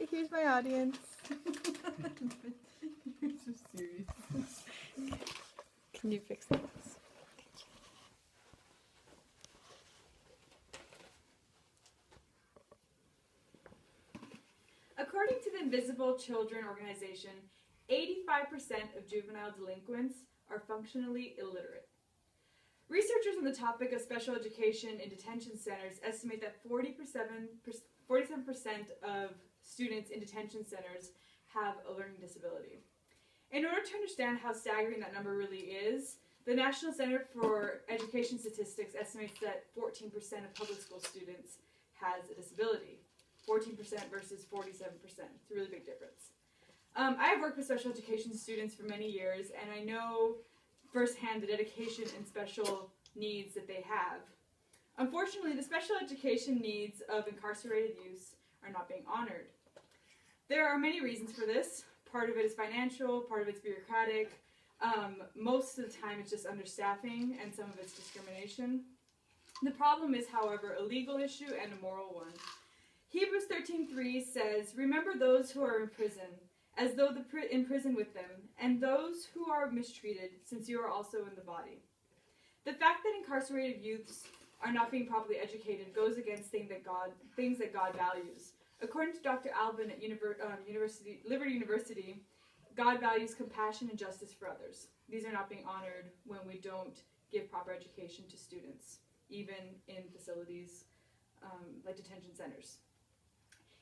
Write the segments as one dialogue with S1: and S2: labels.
S1: here's my audience.
S2: You're so serious.
S1: Can you fix this?
S3: According to the Invisible Children organization, 85% of juvenile delinquents are functionally illiterate. Researchers on the topic of special education in detention centers estimate that 47% of students in detention centers have a learning disability. In order to understand how staggering that number really is, the National Center for Education Statistics estimates that 14% of public school students has a disability. 14% versus 47%. It's a really big difference. I have worked with special education students for many years, and I know firsthand the dedication and special needs that they have. Unfortunately, the special education needs of incarcerated youth are not being honored. There are many reasons for this. Part of it is financial, part of it's bureaucratic. Most of the time it's just understaffing, and some of it's discrimination. The problem is, however, a legal issue and a moral one. Hebrews 13:3 says, "Remember those who are in prison, as though in prison with them, and those who are mistreated, since you are also in the body." The fact that incarcerated youths are not being properly educated goes against things that God values. According to Dr. Alvin at Liberty University, God values compassion and justice for others. These are not being honored when we don't give proper education to students, even in facilities like detention centers.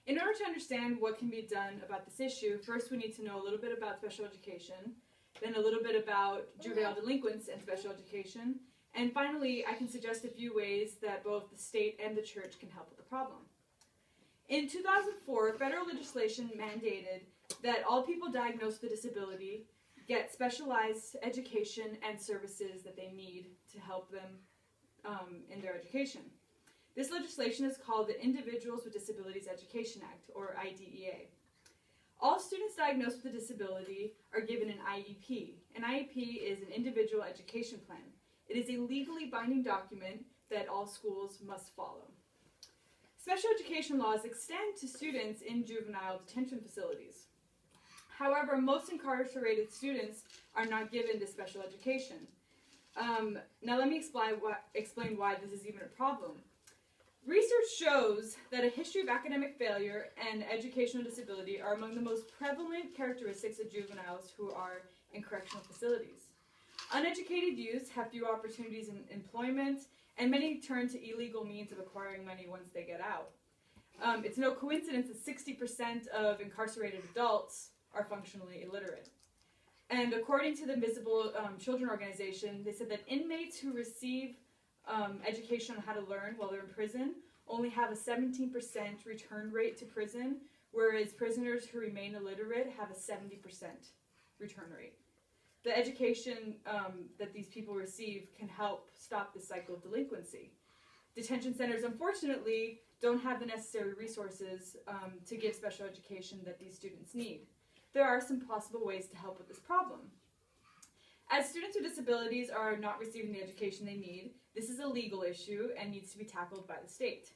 S3: In order to understand what can be done about this issue, first we need to know a little bit about special education, then a little bit about juvenile delinquents and special education, and finally I can suggest a few ways that both the state and the church can help with the problem. In 2004, federal legislation mandated that all people diagnosed with a disability get specialized education and services that they need to help them in their education. This legislation is called the Individuals with Disabilities Education Act, or IDEA. All students diagnosed with a disability are given an IEP. An IEP is an individual education plan. It is a legally binding document that all schools must follow. Special education laws extend to students in juvenile detention facilities. However, most incarcerated students are not given this special education. Now let me explain why this is even a problem. Research shows that a history of academic failure and educational disability are among the most prevalent characteristics of juveniles who are in correctional facilities. Uneducated youths have few opportunities in employment, and many turn to illegal means of acquiring money once they get out. It's no coincidence that 60% of incarcerated adults are functionally illiterate. And according to the Invisible Children organization, they said that inmates who receive education on how to learn while they're in prison only have a 17% return rate to prison, whereas prisoners who remain illiterate have a 70% return rate. The education that these people receive can help stop this cycle of delinquency. Detention centers, unfortunately, don't have the necessary resources to give special education that these students need. There are some possible ways to help with this problem. As students with disabilities are not receiving the education they need, this is a legal issue and needs to be tackled by the state.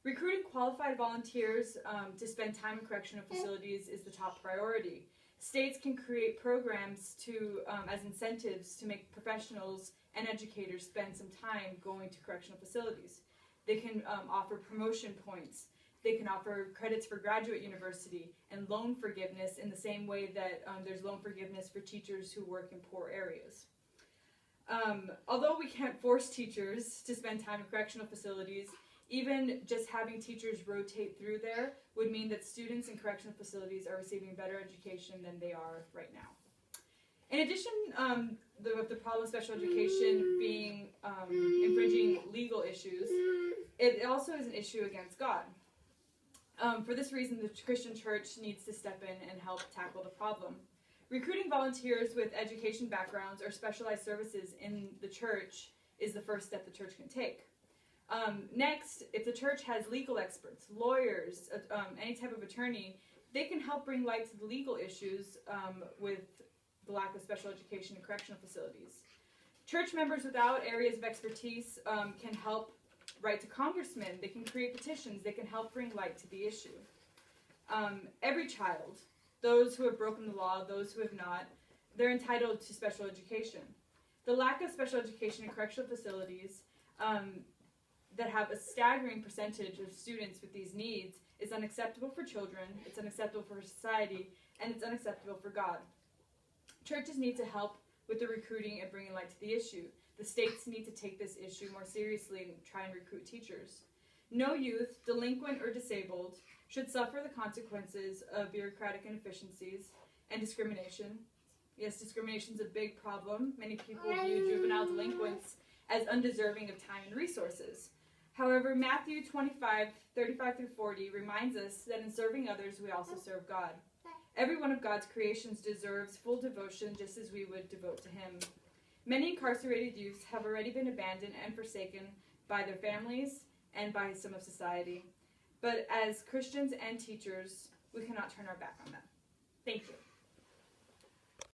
S3: Recruiting qualified volunteers to spend time in correctional facilities is the top priority. States can create programs as incentives to make professionals and educators spend some time going to correctional facilities. They can offer promotion points. They can offer credits for graduate university and loan forgiveness in the same way that there's loan forgiveness for teachers who work in poor areas. Although we can't force teachers to spend time in correctional facilities, even just having teachers rotate through there would mean that students in correctional facilities are receiving better education than they are right now. In addition, the problem of special education being infringing legal issues, it also is an issue against God. For this reason, the Christian church needs to step in and help tackle the problem. Recruiting volunteers with education backgrounds or specialized services in the church is the first step the church can take. Next, if the church has legal experts, lawyers, any type of attorney, they can help bring light to the legal issues with the lack of special education in correctional facilities. Church members without areas of expertise can help write to congressmen, they can create petitions, they can help bring light to the issue. every child, those who have broken the law, those who have not, they're entitled to special education. The lack of special education in correctional facilities that have a staggering percentage of students with these needs is unacceptable for children, it's unacceptable for society, and it's unacceptable for God. Churches need to help with the recruiting and bringing light to the issue. The states need to take this issue more seriously and try and recruit teachers. No youth, delinquent or disabled, should suffer the consequences of bureaucratic inefficiencies and discrimination. Yes, discrimination is a big problem. Many people view juvenile delinquents as undeserving of time and resources. However, Matthew 25:35-40 reminds us that in serving others, we also serve God. Every one of God's creations deserves full devotion just as we would devote to Him. Many incarcerated youths have already been abandoned and forsaken by their families and by some of society. But as Christians and teachers, we cannot turn our back on them. Thank you.